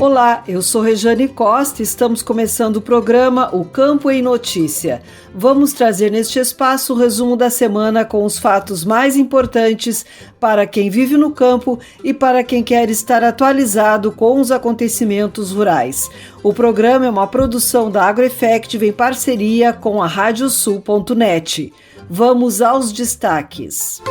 Olá, eu sou Rejane Costa e estamos começando o programa O Campo em Notícia. Vamos trazer neste espaço o resumo da semana com os fatos mais importantes para quem vive no campo e para quem quer estar atualizado com os acontecimentos rurais. O programa é uma produção da AgroEffective em parceria com a Radiosul.net. Vamos aos destaques.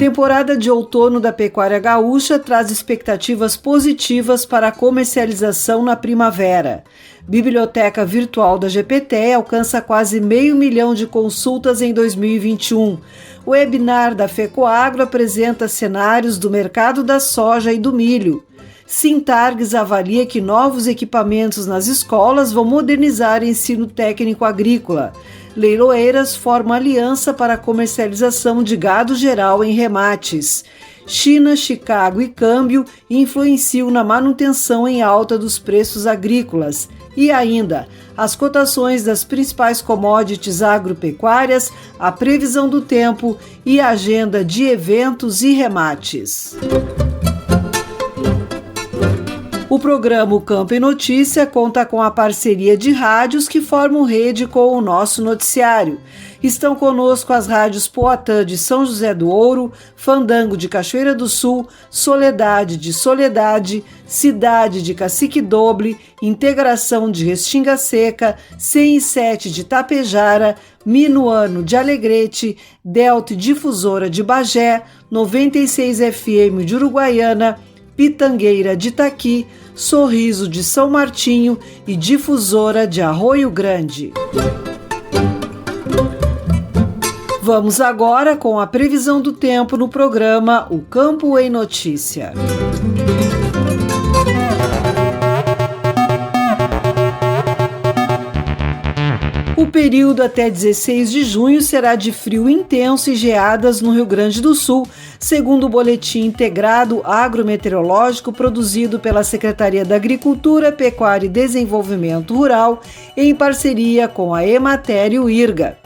Temporada de outono da pecuária gaúcha traz expectativas positivas para a comercialização na primavera. Biblioteca virtual da GPT alcança quase 500 mil de consultas em 2021. O webinar da FECOAGRO apresenta cenários do mercado da soja e do milho. Sintargues avalia que novos equipamentos nas escolas vão modernizar o ensino técnico agrícola. Leiloeiras formam aliança para a comercialização de gado geral em remates. China, Chicago e câmbio influenciam na manutenção em alta dos preços agrícolas. E ainda, as cotações das principais commodities agropecuárias, a previsão do tempo e a agenda de eventos e remates. O programa O Campo em Notícia conta com a parceria de rádios que formam rede com o nosso noticiário. Estão conosco as rádios Poatã de São José do Ouro, Fandango de Cachoeira do Sul, Soledade de Soledade, Cidade de Cacique Doble, Integração de Restinga Seca, 107 de Tapejara, Minuano de Alegrete, Delta Difusora de Bagé, 96 FM de Uruguaiana, Pitangueira de Itaqui, Sorriso de São Martinho e Difusora de Arroio Grande. Vamos agora com a previsão do tempo no programa O Campo em Notícia. O período até 16 de junho será de frio intenso e geadas no Rio Grande do Sul, segundo o boletim integrado agrometeorológico produzido pela Secretaria da Agricultura, Pecuária e Desenvolvimento Rural, em parceria com a Emater e o IRGA.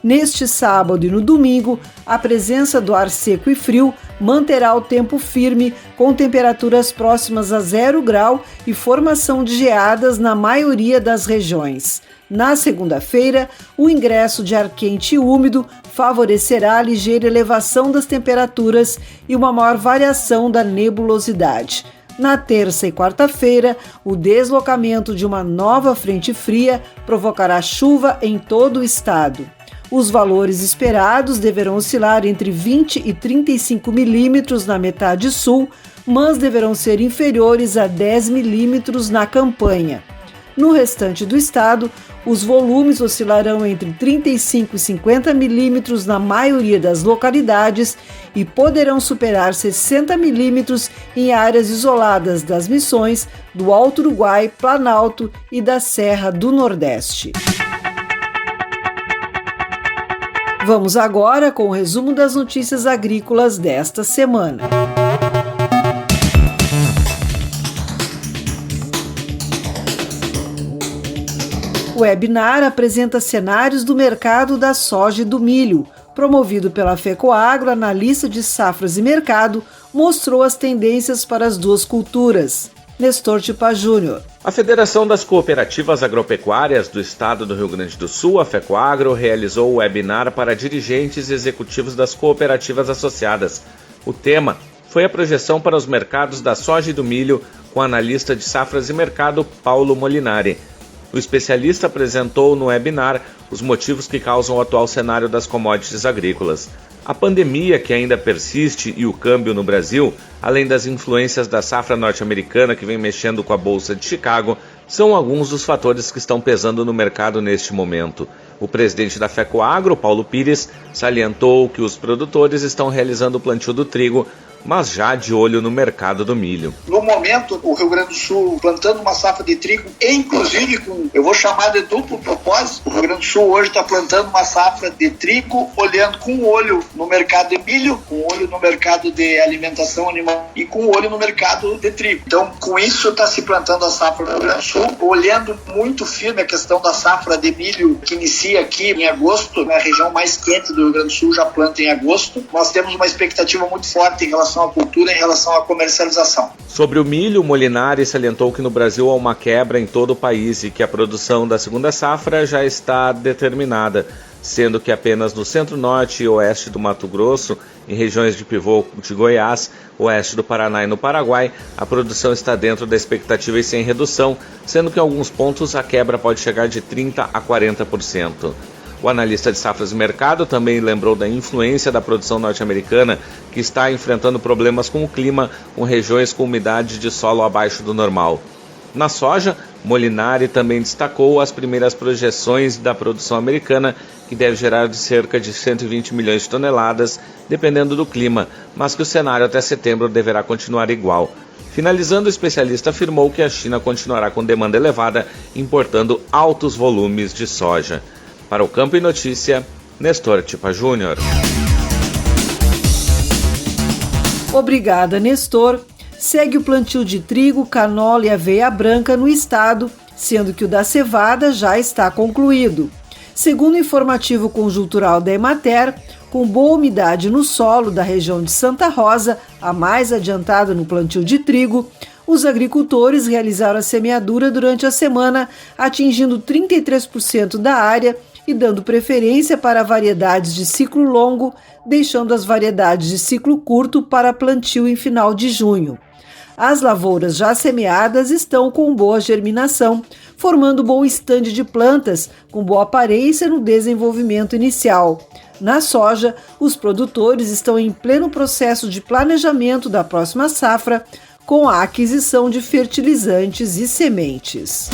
Neste sábado e no domingo, a presença do ar seco e frio manterá o tempo firme, com temperaturas próximas a 0 grau e formação de geadas na maioria das regiões. Na segunda-feira, o ingresso de ar quente e úmido favorecerá a ligeira elevação das temperaturas e uma maior variação da nebulosidade. Na terça e quarta-feira, o deslocamento de uma nova frente fria provocará chuva em todo o estado. Os valores esperados deverão oscilar entre 20 e 35 milímetros na metade sul, mas deverão ser inferiores a 10 milímetros na campanha. No restante do estado, os volumes oscilarão entre 35 e 50 milímetros na maioria das localidades e poderão superar 60 milímetros em áreas isoladas das Missões, do Alto Uruguai, Planalto e da Serra do Nordeste. Vamos agora com o resumo das notícias agrícolas desta semana. O webinar apresenta cenários do mercado da soja e do milho. Promovido pela FECOAGRO, analista de safras e mercado, mostrou as tendências para as duas culturas. Nestor Tipa Júnior. A Federação das Cooperativas Agropecuárias do Estado do Rio Grande do Sul, a FECOAGRO, realizou o webinar para dirigentes e executivos das cooperativas associadas. O tema foi a projeção para os mercados da soja e do milho, com o analista de safras e mercado, Paulo Molinari. O especialista apresentou no webinar os motivos que causam o atual cenário das commodities agrícolas. A pandemia, que ainda persiste, e o câmbio no Brasil, além das influências da safra norte-americana que vem mexendo com a Bolsa de Chicago, são alguns dos fatores que estão pesando no mercado neste momento. O presidente da FECOAGRO, Paulo Pires, salientou que os produtores estão realizando o plantio do trigo, mas já de olho no mercado do milho. No momento, o Rio Grande do Sul plantando uma safra de trigo, inclusive com, eu vou chamar de duplo propósito, o Rio Grande do Sul hoje está plantando uma safra de trigo, olhando com olho no mercado de milho, com olho no mercado de alimentação animal e com olho no mercado de trigo. Então, com isso, está se plantando a safra no Rio Grande do Sul, olhando muito firme a questão da safra de milho, que inicia aqui em agosto, na região mais quente do Rio Grande do Sul, já planta em agosto. Nós temos uma expectativa muito forte em relação relação à cultura, em relação à comercialização. Sobre o milho, Molinari salientou que no Brasil há uma quebra em todo o país e que a produção da segunda safra já está determinada, sendo que apenas no centro-norte e oeste do Mato Grosso, em regiões de pivô de Goiás, oeste do Paraná e no Paraguai, a produção está dentro da expectativa e sem redução, sendo que em alguns pontos a quebra pode chegar de 30% a 40%. O analista de safras e mercado também lembrou da influência da produção norte-americana, que está enfrentando problemas com o clima, com regiões com umidade de solo abaixo do normal. Na soja, Molinari também destacou as primeiras projeções da produção americana, que deve gerar de cerca de 120 milhões de toneladas, dependendo do clima, mas que o cenário até setembro deverá continuar igual. Finalizando, o especialista afirmou que a China continuará com demanda elevada, importando altos volumes de soja. Para o Campo e Notícia, Nestor Tipa Júnior. Obrigada, Nestor. Segue o plantio de trigo, canola e aveia branca no estado, sendo que o da cevada já está concluído. Segundo o informativo conjuntural da Emater, com boa umidade no solo da região de Santa Rosa, a mais adiantada no plantio de trigo, os agricultores realizaram a semeadura durante a semana, atingindo 33% da área e dando preferência para variedades de ciclo longo, deixando as variedades de ciclo curto para plantio em final de junho. As lavouras já semeadas estão com boa germinação, formando bom estande de plantas, com boa aparência no desenvolvimento inicial. Na soja, os produtores estão em pleno processo de planejamento da próxima safra, com a aquisição de fertilizantes e sementes.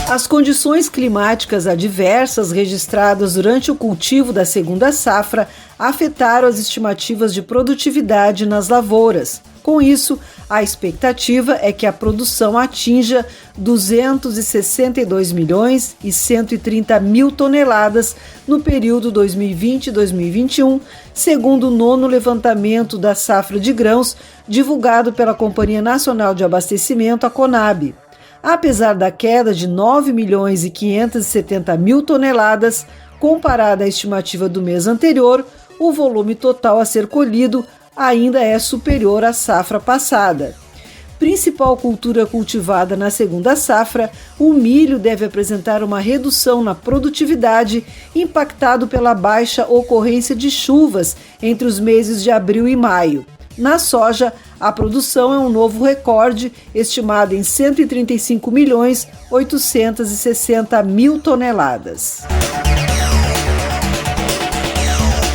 As condições climáticas adversas registradas durante o cultivo da segunda safra afetaram as estimativas de produtividade nas lavouras. Com isso, a expectativa é que a produção atinja 262 milhões e 130 mil toneladas no período 2020-2021, segundo o 9º levantamento da safra de grãos, divulgado pela Companhia Nacional de Abastecimento, a Conab. Apesar da queda de 9 milhões e 570 mil toneladas, comparada à estimativa do mês anterior, o volume total a ser colhido ainda é superior à safra passada. Principal cultura cultivada na segunda safra, o milho deve apresentar uma redução na produtividade, impactado pela baixa ocorrência de chuvas entre os meses de abril e maio. Na soja, a produção é um novo recorde, estimado em 135 milhões 860 mil toneladas.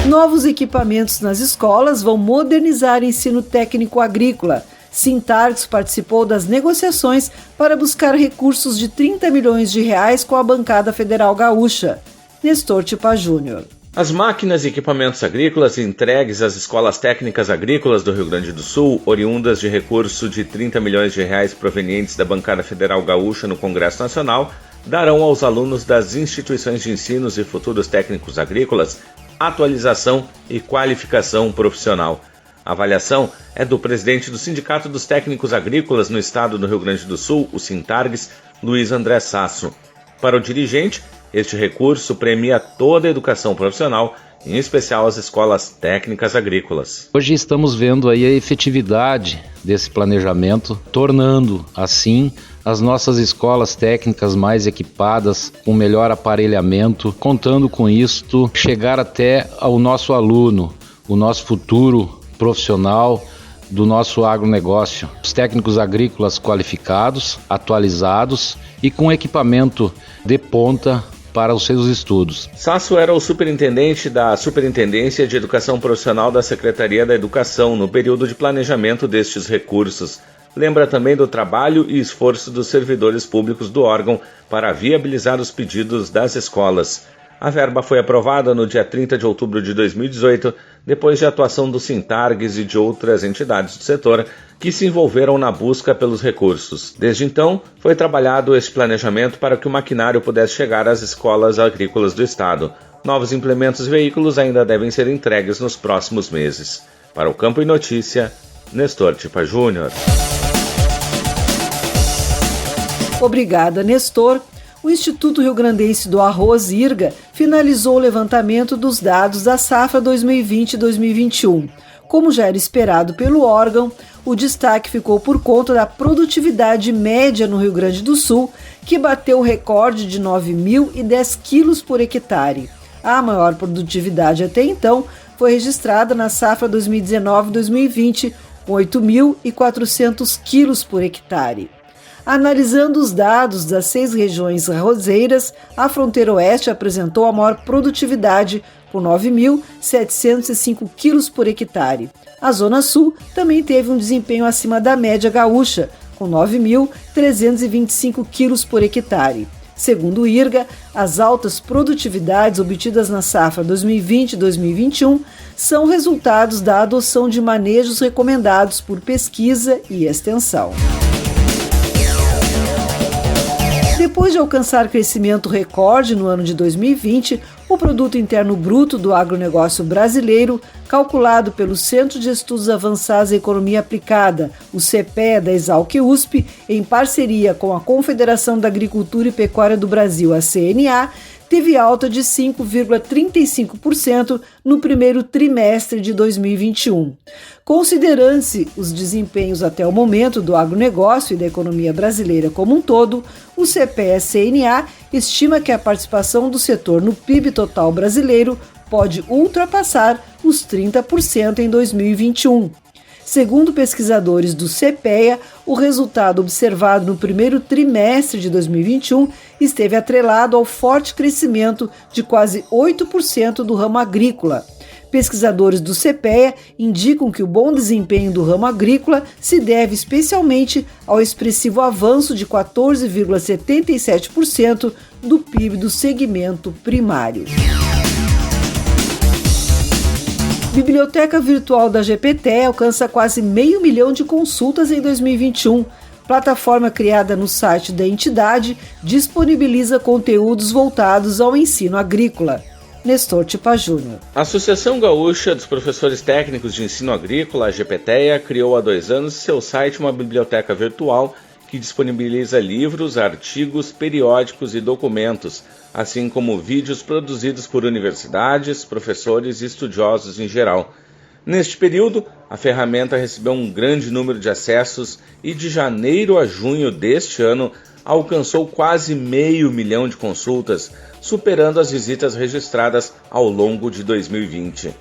Novos equipamentos nas escolas vão modernizar o ensino técnico agrícola. Sintargs participou das negociações para buscar recursos de 30 milhões de reais com a bancada federal gaúcha. Nestor Tipa Júnior. As máquinas e equipamentos agrícolas entregues às escolas técnicas agrícolas do Rio Grande do Sul, oriundas de recurso de 30 milhões de reais provenientes da bancada federal gaúcha no Congresso Nacional, darão aos alunos das instituições de ensino e futuros técnicos agrícolas atualização e qualificação profissional. A avaliação é do presidente do Sindicato dos Técnicos Agrícolas no estado do Rio Grande do Sul, o Sintargs, Luiz André Sasso. Para o dirigente, este recurso premia toda a educação profissional, em especial as escolas técnicas agrícolas. Hoje estamos vendo aí a efetividade desse planejamento, tornando assim as nossas escolas técnicas mais equipadas, com melhor aparelhamento, contando com isto chegar até ao nosso aluno, o nosso futuro profissional do nosso agronegócio. Os técnicos agrícolas qualificados, atualizados e com equipamento de ponta para os seus estudos. Sasso era o superintendente da Superintendência de Educação Profissional da Secretaria da Educação no período de planejamento destes recursos. Lembra também do trabalho e esforço dos servidores públicos do órgão para viabilizar os pedidos das escolas. A verba foi aprovada no dia 30 de outubro de 2018, depois de atuação do Sintargs e de outras entidades do setor que se envolveram na busca pelos recursos. Desde então, foi trabalhado este planejamento para que o maquinário pudesse chegar às escolas agrícolas do estado. Novos implementos e veículos ainda devem ser entregues nos próximos meses. Para o Campo e Notícia, Nestor Tipa Júnior. Obrigada, Nestor. O Instituto Rio-Grandense do Arroz, IRGA, finalizou o levantamento dos dados da safra 2020-2021. Como já era esperado pelo órgão, o destaque ficou por conta da produtividade média no Rio Grande do Sul, que bateu o recorde de 9.010 quilos por hectare. A maior produtividade até então foi registrada na safra 2019-2020, com 8.400 quilos por hectare. Analisando os dados das 6 regiões arrozeiras, a fronteira oeste apresentou a maior produtividade, com 9.705 quilos por hectare. A zona sul também teve um desempenho acima da média gaúcha, com 9.325 quilos por hectare. Segundo o IRGA, as altas produtividades obtidas na safra 2020-2021 são resultados da adoção de manejos recomendados por pesquisa e extensão. Depois de alcançar crescimento recorde no ano de 2020, o Produto Interno Bruto do agronegócio brasileiro, calculado pelo Centro de Estudos Avançados em Economia Aplicada, o CPEA da Exalc-USP, em parceria com a Confederação da Agricultura e Pecuária do Brasil, a CNA, teve alta de 5,35% no primeiro trimestre de 2021. Considerando-se os desempenhos até o momento do agronegócio e da economia brasileira como um todo, o CPEA-CNA estima que a participação do setor no PIB total brasileiro pode ultrapassar os 30% em 2021. Segundo pesquisadores do CPEA, o resultado observado no primeiro trimestre de 2021 esteve atrelado ao forte crescimento de quase 8% do ramo agrícola. Pesquisadores do CPEA indicam que o bom desempenho do ramo agrícola se deve especialmente ao expressivo avanço de 14,77% do PIB do segmento primário. Biblioteca Virtual da GPT alcança quase 500 mil de consultas em 2021. Plataforma criada no site da entidade disponibiliza conteúdos voltados ao ensino agrícola. Nestor Tipa Júnior. A Associação Gaúcha dos Professores Técnicos de Ensino Agrícola, a GPTEA, criou há 2 anos em seu site uma biblioteca virtual que disponibiliza livros, artigos, periódicos e documentos, assim como vídeos produzidos por universidades, professores e estudiosos em geral. Neste período, a ferramenta recebeu um grande número de acessos e de janeiro a junho deste ano alcançou quase 500 mil de consultas, superando as visitas registradas ao longo de 2020.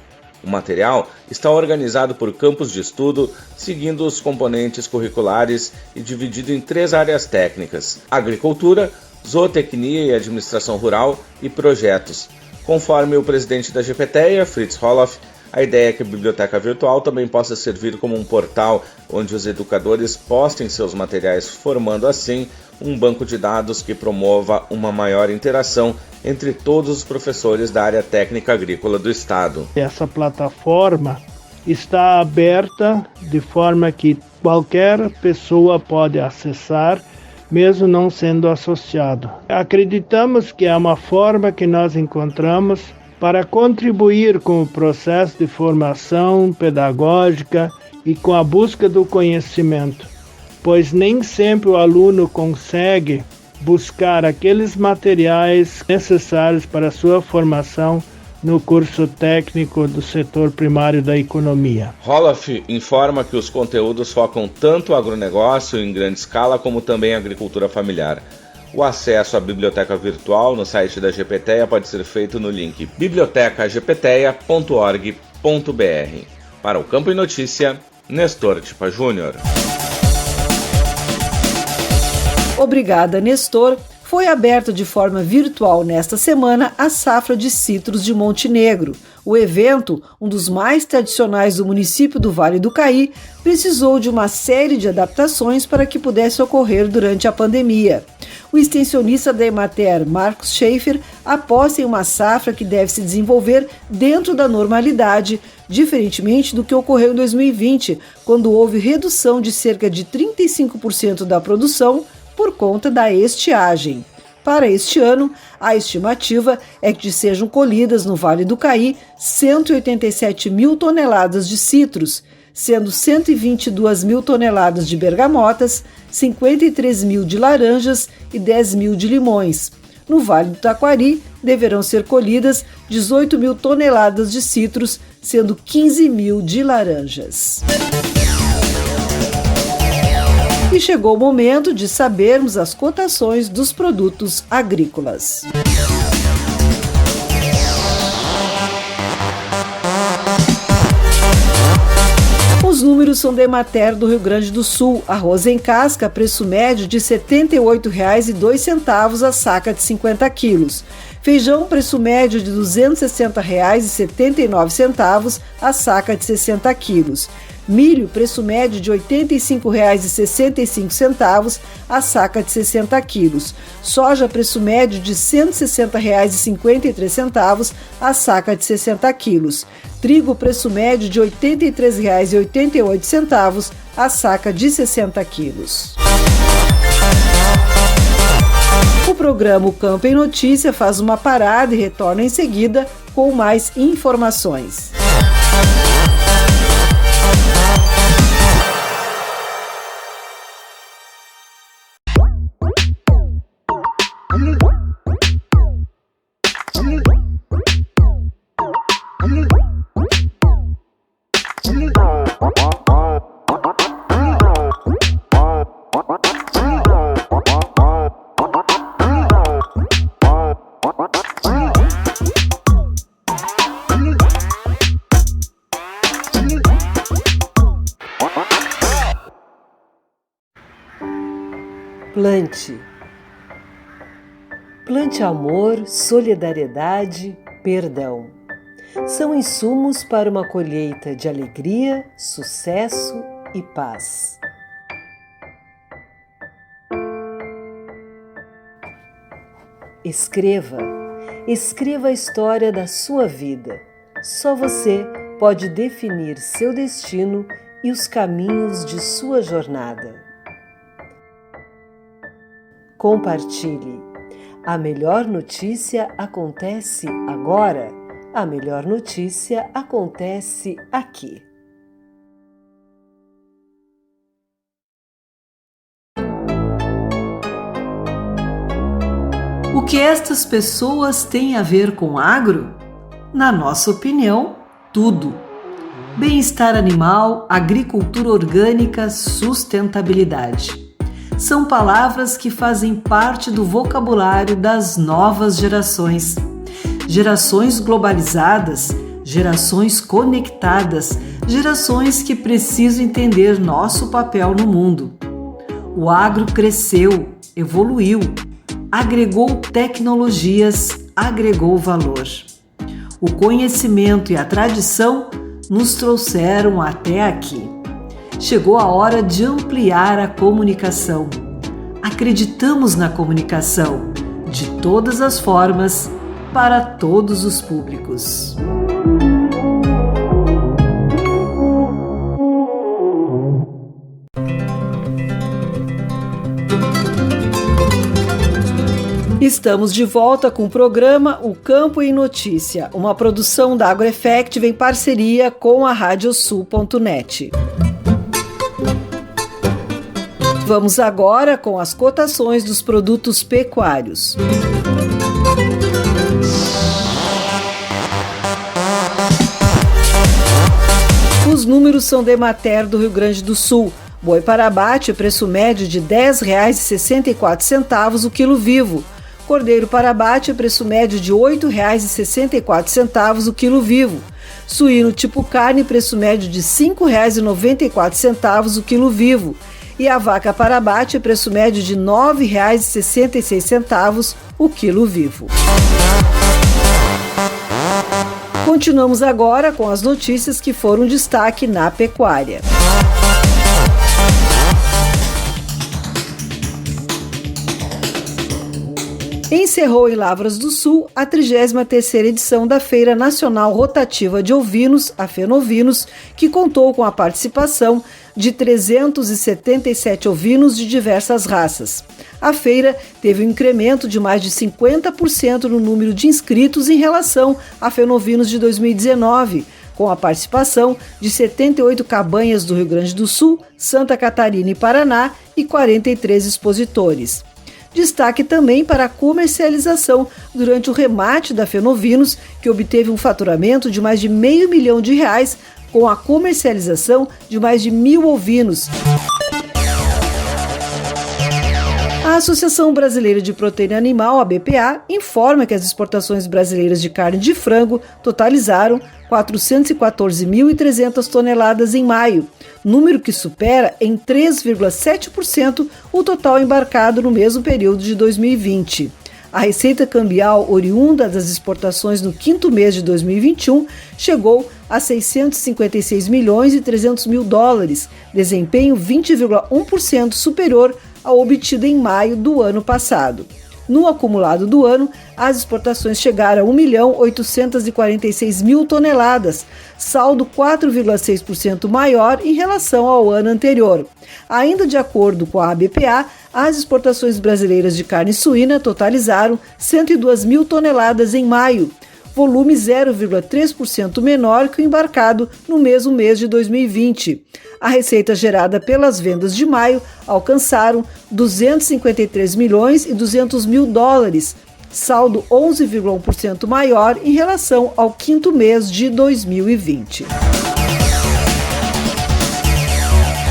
O material está organizado por campos de estudo, seguindo os componentes curriculares e dividido em 3 áreas técnicas: agricultura, zootecnia e administração rural e projetos. Conforme o presidente da GPTEA, Fritz Roloff, a ideia é que a biblioteca virtual também possa servir como um portal onde os educadores postem seus materiais, formando assim um banco de dados que promova uma maior interação entre todos os professores da área técnica agrícola do estado. Essa plataforma está aberta de forma que qualquer pessoa pode acessar, mesmo não sendo associado. Acreditamos que é uma forma que nós encontramos para contribuir com o processo de formação pedagógica e com a busca do conhecimento, pois nem sempre o aluno consegue buscar aqueles materiais necessários para a sua formação no curso técnico do setor primário da economia. Roloff informa que os conteúdos focam tanto o agronegócio em grande escala como também a agricultura familiar. O acesso à biblioteca virtual no site da GPTEA pode ser feito no link bibliotecagptea.org.br. Para o Campo e Notícia, Nestor Tipa Júnior. Obrigada, Nestor. Foi aberta de forma virtual nesta semana a Safra de Citros de Montenegro. O evento, um dos mais tradicionais do município do Vale do Caí, precisou de uma série de adaptações para que pudesse ocorrer durante a pandemia. O extensionista da Emater, Marcos Schaefer, aposta em uma safra que deve se desenvolver dentro da normalidade, diferentemente do que ocorreu em 2020, quando houve redução de cerca de 35% da produção por conta da estiagem. Para este ano, a estimativa é que sejam colhidas no Vale do Caí 187 mil toneladas de citros, sendo 122 mil toneladas de bergamotas, 53 mil de laranjas e 10 mil de limões. No Vale do Taquari, deverão ser colhidas 18 mil toneladas de citros, sendo 15 mil de laranjas. E chegou o momento de sabermos as cotações dos produtos agrícolas. Os números são da Emater do Rio Grande do Sul. Arroz em casca, preço médio de R$ 78,02 a saca de 50 quilos. Feijão, preço médio de R$ 260,79 a saca de 60 quilos. Milho, preço médio de R$ 85,65 a saca de 60 quilos. Soja, preço médio de R$ 160,53 a saca de 60 quilos. Trigo, preço médio de R$ 83,88 a saca de 60 quilos. O programa O Campo em Notícia faz uma parada e retorna em seguida com mais informações. Plante. Plante amor, solidariedade, perdão. São insumos para uma colheita de alegria, sucesso e paz. Escreva. Escreva a história da sua vida. Só você pode definir seu destino e os caminhos de sua jornada. Compartilhe. A melhor notícia acontece agora. A melhor notícia acontece aqui. O que estas pessoas têm a ver com agro? Na nossa opinião, tudo. Bem-estar animal, agricultura orgânica, sustentabilidade. São palavras que fazem parte do vocabulário das novas gerações. Gerações globalizadas, gerações conectadas, gerações que precisam entender nosso papel no mundo. O agro cresceu, evoluiu, agregou tecnologias, agregou valor. O conhecimento e a tradição nos trouxeram até aqui. Chegou a hora de ampliar a comunicação. Acreditamos na comunicação, de todas as formas, para todos os públicos. Estamos de volta com o programa O Campo em Notícia, uma produção da AgroEffective em parceria com a Radiosul.net. Vamos agora com as cotações dos produtos pecuários. Os números são da Emater do Rio Grande do Sul. Boi para abate, preço médio de R$ 10,64 o quilo vivo. Cordeiro para abate, preço médio de R$ 8,64 o quilo vivo. Suíno tipo carne, preço médio de R$ 5,94 o quilo vivo. E a vaca para abate, preço médio de R$ 9,66 o quilo vivo. Continuamos agora com as notícias que foram destaque na pecuária. Encerrou em Lavras do Sul a 33ª edição da Feira Nacional Rotativa de Ovinos, a Fenovinos, que contou com a participação de 377 ovinos de diversas raças. A feira teve um incremento de mais de 50% no número de inscritos em relação à Fenovinos de 2019, com a participação de 78 cabanhas do Rio Grande do Sul, Santa Catarina e Paraná e 43 expositores. Destaque também para a comercialização durante o remate da Fenovinos, que obteve um faturamento de mais de R$500 milhão com a comercialização de mais de 1.000 ovinos. A Associação Brasileira de Proteína Animal, a BPA, informa que as exportações brasileiras de carne de frango totalizaram 414.300 toneladas em maio, número que supera em 3,7% o total embarcado no mesmo período de 2020. A receita cambial oriunda das exportações no quinto mês de 2021 chegou a 656 milhões e 300 mil dólares, desempenho 20,1% superior ao obtido em maio do ano passado. No acumulado do ano, as exportações chegaram a 1.846.000 toneladas, saldo 4,6% maior em relação ao ano anterior. Ainda de acordo com a ABPA, as exportações brasileiras de carne suína totalizaram 102.000 toneladas em maio, volume 0,3% menor que o embarcado no mesmo mês de 2020. A receita gerada pelas vendas de maio alcançaram 253 milhões e 200 mil dólares, saldo 11,1% maior em relação ao quinto mês de 2020.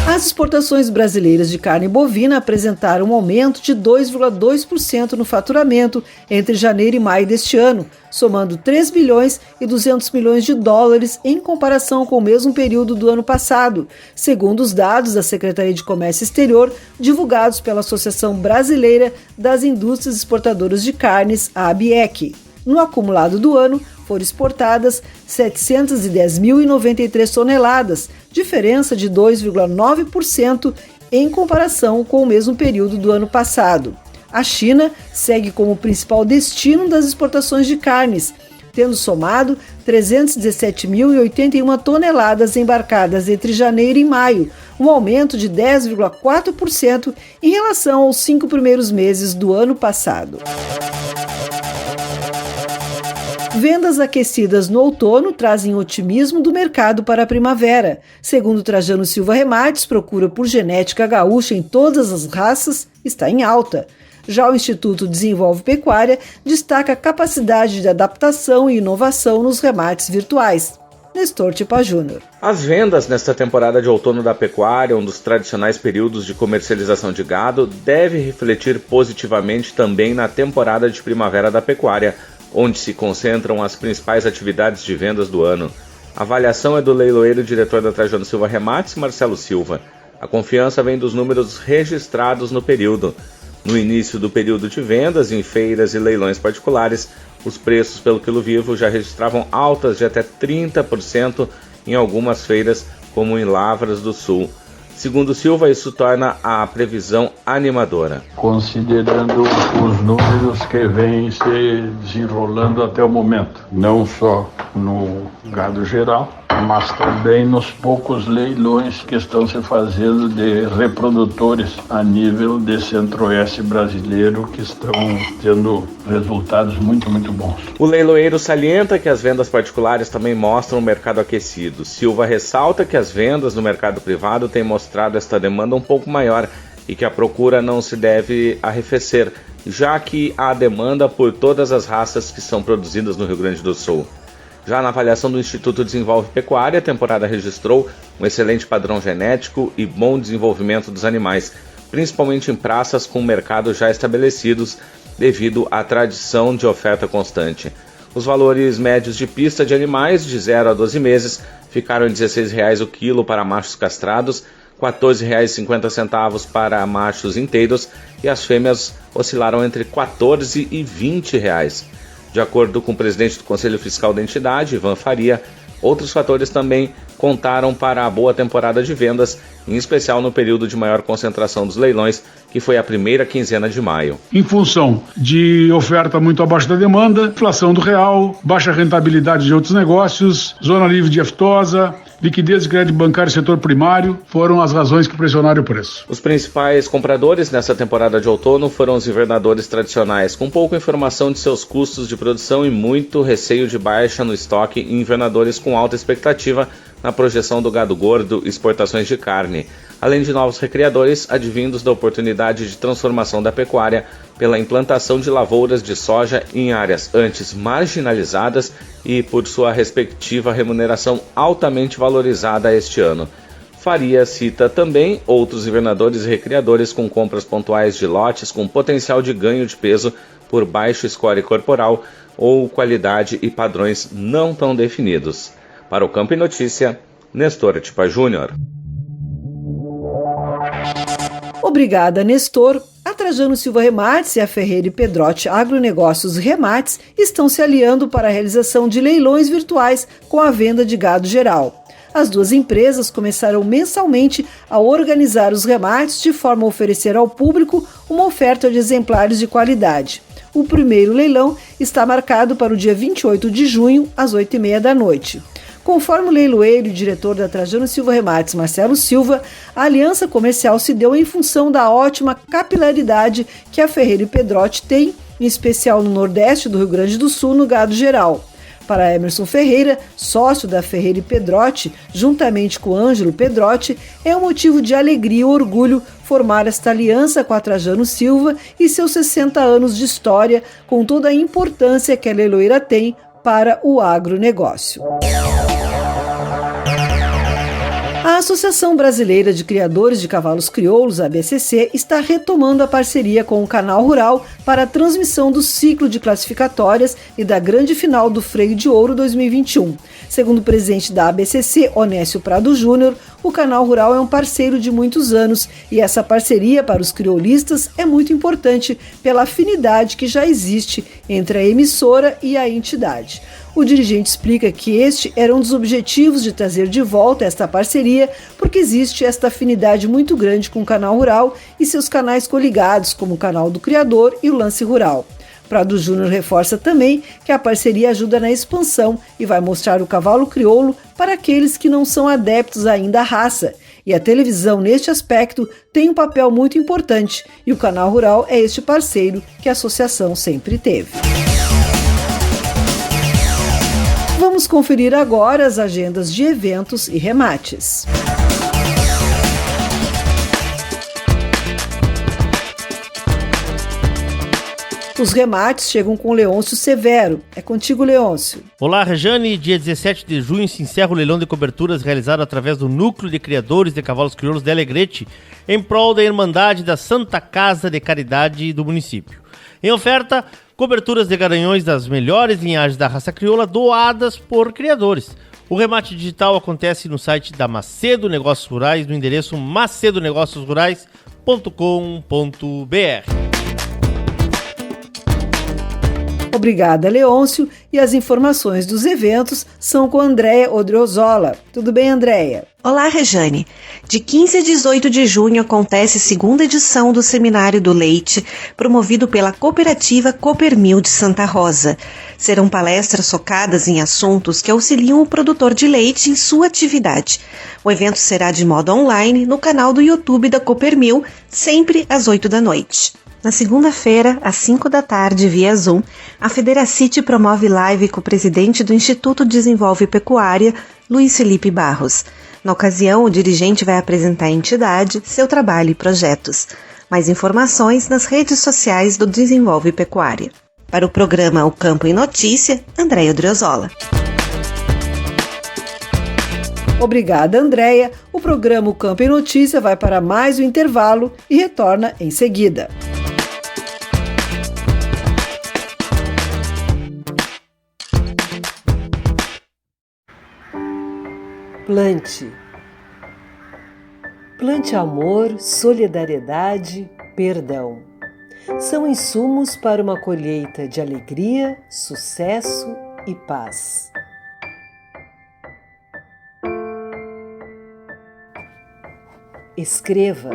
As exportações brasileiras de carne bovina apresentaram um aumento de 2,2% no faturamento entre janeiro e maio deste ano, somando 3 bilhões e 200 milhões de dólares em comparação com o mesmo período do ano passado, segundo os dados da Secretaria de Comércio Exterior divulgados pela Associação Brasileira das Indústrias Exportadoras de Carnes, a ABIEC. No acumulado do ano, foram exportadas 710.093 toneladas, diferença de 2,9% em comparação com o mesmo período do ano passado. A China segue como principal destino das exportações de carnes, tendo somado 317.081 toneladas embarcadas entre janeiro e maio, um aumento de 10,4% em relação aos 5 primeiros meses do ano passado. Vendas aquecidas no outono trazem otimismo do mercado para a primavera. Segundo Trajano Silva Remates, procura por genética gaúcha em todas as raças está em alta. Já o Instituto Desenvolve Pecuária destaca a capacidade de adaptação e inovação nos remates virtuais. Nestor Tipa Júnior. As vendas nesta temporada de outono da pecuária, um dos tradicionais períodos de comercialização de gado, deve refletir positivamente também na temporada de primavera da pecuária, onde se concentram as principais atividades de vendas do ano. A avaliação é do leiloeiro e diretor da Trajano Silva Remates, Marcelo Silva. A confiança vem dos números registrados no período. No início do período de vendas, em feiras e leilões particulares, os preços pelo quilo vivo já registravam altas de até 30% em algumas feiras, como em Lavras do Sul. Segundo Silva, isso torna a previsão animadora. Considerando os números que vêm se desenrolando até o momento, não só no gado geral, mas também nos poucos leilões que estão se fazendo de reprodutores a nível de centro-oeste brasileiro, que estão tendo resultados muito bons. O leiloeiro salienta que as vendas particulares também mostram o mercado aquecido. Silva ressalta que as vendas no mercado privado têm mostrado esta demanda um pouco maior e que a procura não se deve arrefecer, já que há demanda por todas as raças que são produzidas no Rio Grande do Sul. Já na avaliação do Instituto Desenvolve Pecuária, a temporada registrou um excelente padrão genético e bom desenvolvimento dos animais, principalmente em praças com mercados já estabelecidos devido à tradição de oferta constante. Os valores médios de pista de animais de 0 a 12 meses ficaram em R$ 16,00 o quilo para machos castrados, R$ 14,50 para machos inteiros e as fêmeas oscilaram entre R$ 14 e R$ 20. De acordo com o presidente do Conselho Fiscal da entidade, Ivan Faria, outros fatores também contaram para a boa temporada de vendas, em especial no período de maior concentração dos leilões, que foi a primeira quinzena de maio. Em função de oferta muito abaixo da demanda, inflação do real, baixa rentabilidade de outros negócios, zona livre de aftosa, liquidez de crédito bancário e setor primário foram as razões que pressionaram o preço. Os principais compradores nessa temporada de outono foram os invernadores tradicionais, com pouca informação de seus custos de produção e muito receio de baixa no estoque, e invernadores com alta expectativa na projeção do gado gordo e exportações de carne, além de novos recriadores advindos da oportunidade de transformação da pecuária pela implantação de lavouras de soja em áreas antes marginalizadas e por sua respectiva remuneração altamente valorizada este ano. Faria cita também outros invernadores e recriadores com compras pontuais de lotes com potencial de ganho de peso por baixo score corporal ou qualidade e padrões não tão definidos. Para o Campo e Notícia, Nestor Tipa Júnior. Obrigada, Nestor. A Trajano Silva Remates e a Ferreira e Pedrotti Agronegócios Remates estão se aliando para a realização de leilões virtuais com a venda de gado geral. As duas empresas começaram mensalmente a organizar os remates de forma a oferecer ao público uma oferta de exemplares de qualidade. O primeiro leilão está marcado para o dia 28 de junho, às 8h30 da noite. Conforme o leiloeiro e diretor da Trajano Silva Remates, Marcelo Silva, a aliança comercial se deu em função da ótima capilaridade que a Ferreira e Pedrotti tem, em especial no Nordeste do Rio Grande do Sul, no gado geral. Para Emerson Ferreira, sócio da Ferreira e Pedrotti, juntamente com Ângelo Pedrotti, é um motivo de alegria e orgulho formar esta aliança com a Trajano Silva e seus 60 anos de história, com toda a importância que a leiloeira tem para o agronegócio. A Associação Brasileira de Criadores de Cavalos Crioulos, ABCC, está retomando a parceria com o Canal Rural para a transmissão do ciclo de classificatórias e da grande final do Freio de Ouro 2021. Segundo o presidente da ABCC, Onésio Prado Júnior, o Canal Rural é um parceiro de muitos anos e essa parceria para os crioulistas é muito importante pela afinidade que já existe entre a emissora e a entidade. O dirigente explica que este era um dos objetivos de trazer de volta esta parceria, porque existe esta afinidade muito grande com o Canal Rural e seus canais coligados, como o Canal do Criador e o Lance Rural. Prado Júnior reforça também que a parceria ajuda na expansão e vai mostrar o cavalo crioulo para aqueles que não são adeptos ainda à raça. E a televisão, neste aspecto, tem um papel muito importante, e o Canal Rural é este parceiro que a associação sempre teve. Vamos conferir agora as agendas de eventos e remates. Os remates chegam com Leôncio Severo. É contigo, Leôncio. Olá, Rejane. Dia 17 de junho se encerra o leilão de coberturas realizado através do Núcleo de Criadores de Cavalos Crioulos de Alegrete, em prol da Irmandade da Santa Casa de Caridade do município. Em oferta, coberturas de garanhões das melhores linhagens da raça crioula doadas por criadores. O remate digital acontece no site da Macedo Negócios Rurais, no endereço macedonegóciosrurais.com.br. Obrigada, Leôncio. E as informações dos eventos são com Andréia Odriozola. Tudo bem, Andréia? Olá, Rejane. De 15 a 18 de junho acontece a segunda edição do Seminário do Leite, promovido pela cooperativa Coopermil de Santa Rosa. Serão palestras focadas em assuntos que auxiliam o produtor de leite em sua atividade. O evento será de modo online no canal do YouTube da Coopermil, sempre às 8 da noite. Na segunda-feira, às 5 da tarde, via Zoom, a Federacite promove live com o presidente do Instituto Desenvolve Pecuária, Luiz Felipe Barros. Na ocasião, o dirigente vai apresentar à entidade, seu trabalho e projetos. Mais informações nas redes sociais do Desenvolve Pecuária. Para o programa O Campo em Notícia, Andréia Odriozola. Obrigada, Andréia. O programa O Campo em Notícia vai para mais um intervalo e retorna em seguida. Plante. Plante amor, solidariedade, perdão. São insumos para uma colheita de alegria, sucesso e paz. Escreva.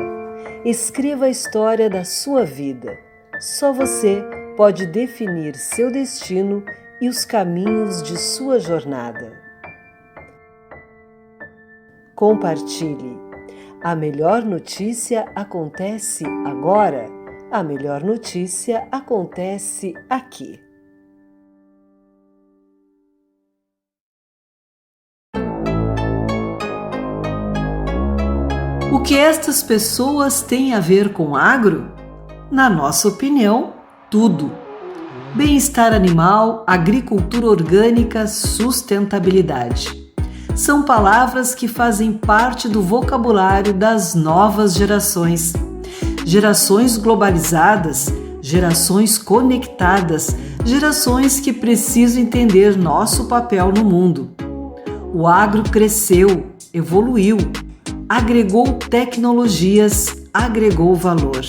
Escreva a história da sua vida. Só você pode definir seu destino e os caminhos de sua jornada. Compartilhe. A melhor notícia acontece agora. A melhor notícia acontece aqui. O que estas pessoas têm a ver com agro? Na nossa opinião, tudo. Bem-estar animal, agricultura orgânica, sustentabilidade. São palavras que fazem parte do vocabulário das novas gerações. Gerações globalizadas, gerações conectadas, gerações que precisam entender nosso papel no mundo. O agro cresceu, evoluiu, agregou tecnologias, agregou valor.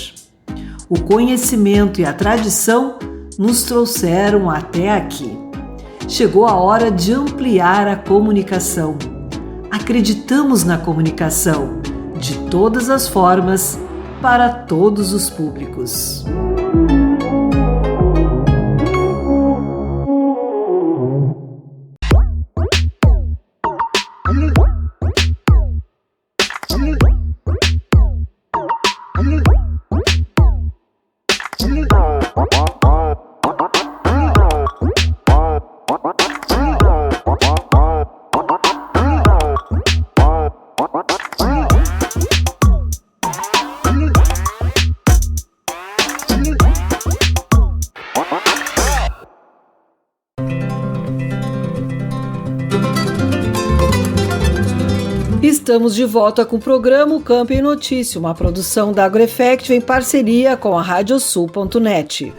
O conhecimento e a tradição nos trouxeram até aqui. Chegou a hora de ampliar a comunicação. Acreditamos na comunicação, de todas as formas, para todos os públicos. Estamos de volta com o programa O Campo em Notícia, uma produção da AgroEffective em parceria com a Radiosul.net.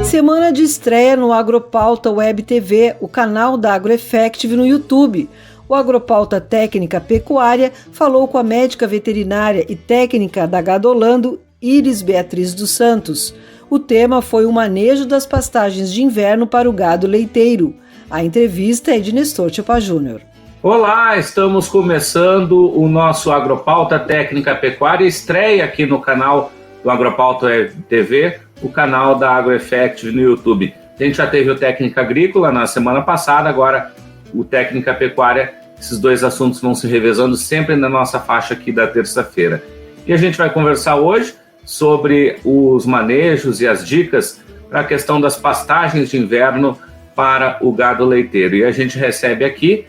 Semana de estreia no Agropauta Web TV, o canal da AgroEffective no YouTube. O Agropauta Técnica Pecuária falou com a médica veterinária e técnica da Gadolando, Iris Beatriz dos Santos. O tema foi o manejo das pastagens de inverno para o gado leiteiro. A entrevista é de Nestor Tchepa Júnior. Olá, estamos começando o nosso Agropauta Técnica Pecuária, estreia aqui no canal do Agropauta TV, o canal da AgroEffective no YouTube. A gente já teve o Técnica Agrícola na semana passada, agora o Técnica Pecuária. Esses dois assuntos vão se revezando sempre na nossa faixa aqui da terça-feira. E a gente vai conversar hoje sobre os manejos e as dicas para a questão das pastagens de inverno para o gado leiteiro. E a gente recebe aqui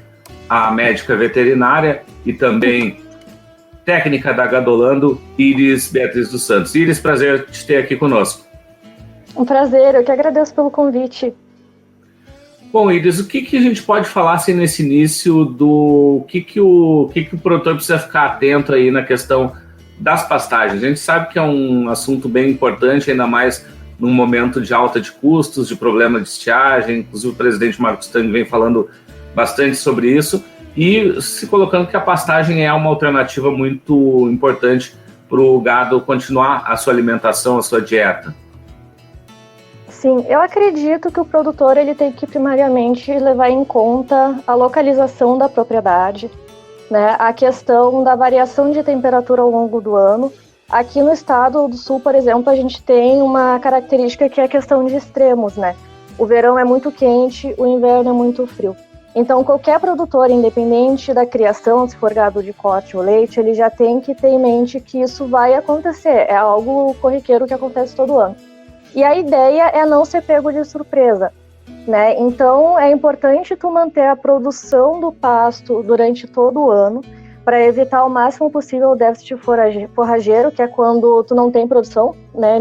a médica veterinária e também técnica da Gadolando, Iris Beatriz dos Santos. Iris, prazer te ter aqui conosco. Um prazer, eu que agradeço pelo convite. Bom, Iris, o que a gente pode falar assim, nesse início do que o produtor precisa ficar atento aí na questão das pastagens? A gente sabe que é um assunto bem importante, ainda mais num momento de alta de custos, de problema de estiagem. Inclusive o presidente Marcos Tang vem falando bastante sobre isso e se colocando que a pastagem é uma alternativa muito importante para o gado continuar a sua alimentação, a sua dieta. Sim, eu acredito que o produtor ele tem que primariamente levar em conta a localização da propriedade, né, a questão da variação de temperatura ao longo do ano. Aqui no estado do Sul, por exemplo, a gente tem uma característica que é a questão de extremos, né? O verão é muito quente, o inverno é muito frio. Então, qualquer produtor, independente da criação, se for gado de corte ou leite, ele já tem que ter em mente que isso vai acontecer. É algo corriqueiro que acontece todo ano. E a ideia é não ser pego de surpresa, né? Então é importante tu manter a produção do pasto durante todo o ano para evitar ao máximo possível o déficit forrageiro, que é quando tu não tem produção, né,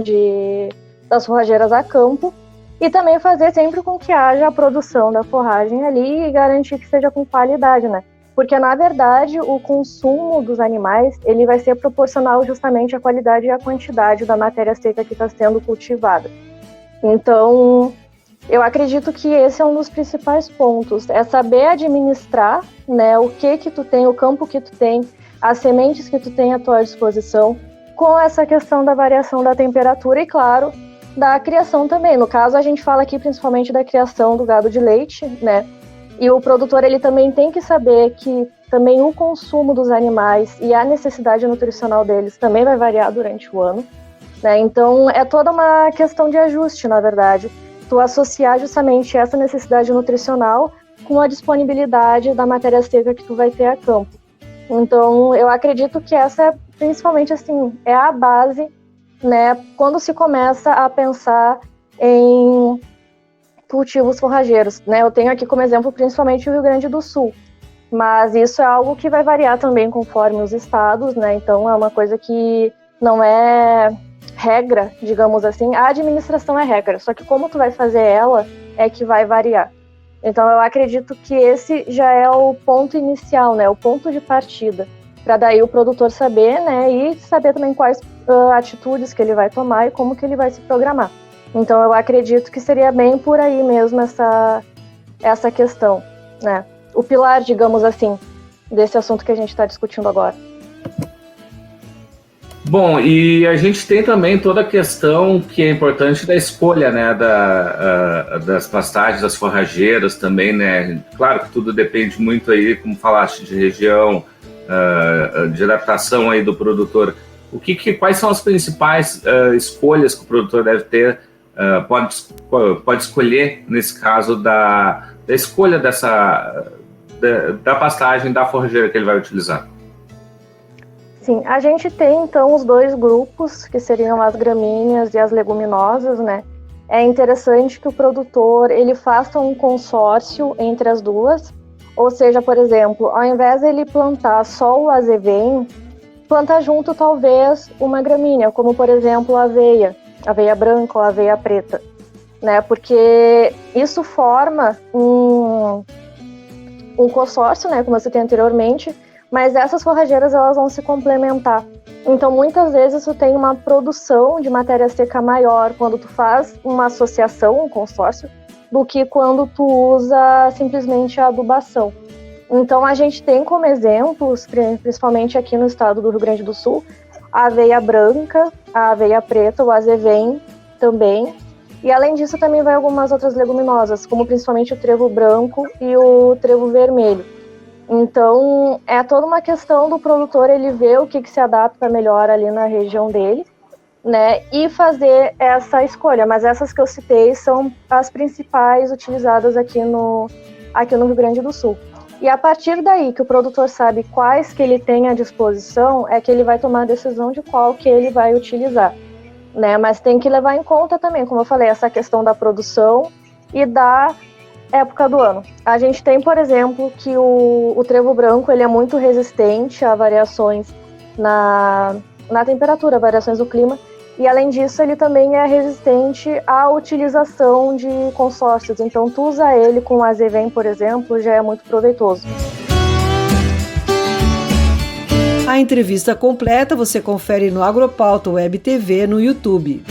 das forrageiras a campo, e também fazer sempre com que haja a produção da forragem ali e garantir que seja com qualidade, né? Porque na verdade o consumo dos animais ele vai ser proporcional justamente à qualidade e à quantidade da matéria seca que está sendo cultivada. Então eu acredito que esse é um dos principais pontos, é saber administrar, né, o que tu tem, o campo que tu tem, as sementes que tu tem à tua disposição, com essa questão da variação da temperatura e, claro, da criação também. No caso, a gente fala aqui principalmente da criação do gado de leite, né, E o produtor ele também tem que saber que também o consumo dos animais e a necessidade nutricional deles também vai variar durante o ano, né? Então é toda uma questão de ajuste, na verdade. Tu associar justamente essa necessidade nutricional com a disponibilidade da matéria seca que tu vai ter a campo. Então eu acredito que essa principalmente assim é a base, né? Quando se começa a pensar em cultivos forrageiros, né? Eu tenho aqui como exemplo principalmente o Rio Grande do Sul, mas isso é algo que vai variar também conforme os estados, né? Então é uma coisa que não é regra, digamos assim. A administração é regra, só que como tu vai fazer ela é que vai variar. Então eu acredito que esse já é o ponto inicial, né? O ponto de partida, para daí o produtor saber, né? E saber também quais atitudes que ele vai tomar e como que ele vai se programar. Então eu acredito que seria bem por aí mesmo essa questão, né? O pilar, digamos assim, desse assunto que a gente está discutindo agora. Bom, e a gente tem também toda a questão que é importante da escolha, né, das pastagens, das forrageiras também, né? Claro que tudo depende muito aí, como falaste, de região, de adaptação aí do produtor. Quais são as principais escolhas que o produtor deve ter, pode escolher nesse caso da escolha da pastagem da forrageira que ele vai utilizar? Sim, a gente tem então os dois grupos, que seriam as gramíneas e as leguminosas, né? É interessante que o produtor ele faça um consórcio entre as duas, ou seja, por exemplo, ao invés de ele plantar só o azevém, planta junto talvez uma gramínea, como por exemplo a aveia branca ou a aveia preta, né? Porque isso forma um consórcio, né? Como eu citei anteriormente, mas essas forrageiras elas vão se complementar. Então muitas vezes tu tem uma produção de matéria seca maior quando tu faz uma associação, um consórcio, do que quando tu usa simplesmente a adubação. Então a gente tem como exemplos, principalmente aqui no estado do Rio Grande do Sul, a aveia branca, a aveia preta, o azevém também. E além disso também vai algumas outras leguminosas, como principalmente o trevo branco e o trevo vermelho. Então, é toda uma questão do produtor ele ver o que se adapta melhor ali na região dele, né, e fazer essa escolha. Mas essas que eu citei são as principais utilizadas aqui no Rio Grande do Sul. E a partir daí que o produtor sabe quais que ele tem à disposição, é que ele vai tomar a decisão de qual que ele vai utilizar, né? Mas tem que levar em conta também, como eu falei, essa questão da produção e da época do ano. A gente tem, por exemplo, que o trevo branco ele é muito resistente a variações na temperatura, variações do clima, e além disso ele também é resistente à utilização de consórcios. Então tu usa ele com azevém, por exemplo, já é muito proveitoso. A entrevista completa você confere no Agropauta Web TV no YouTube.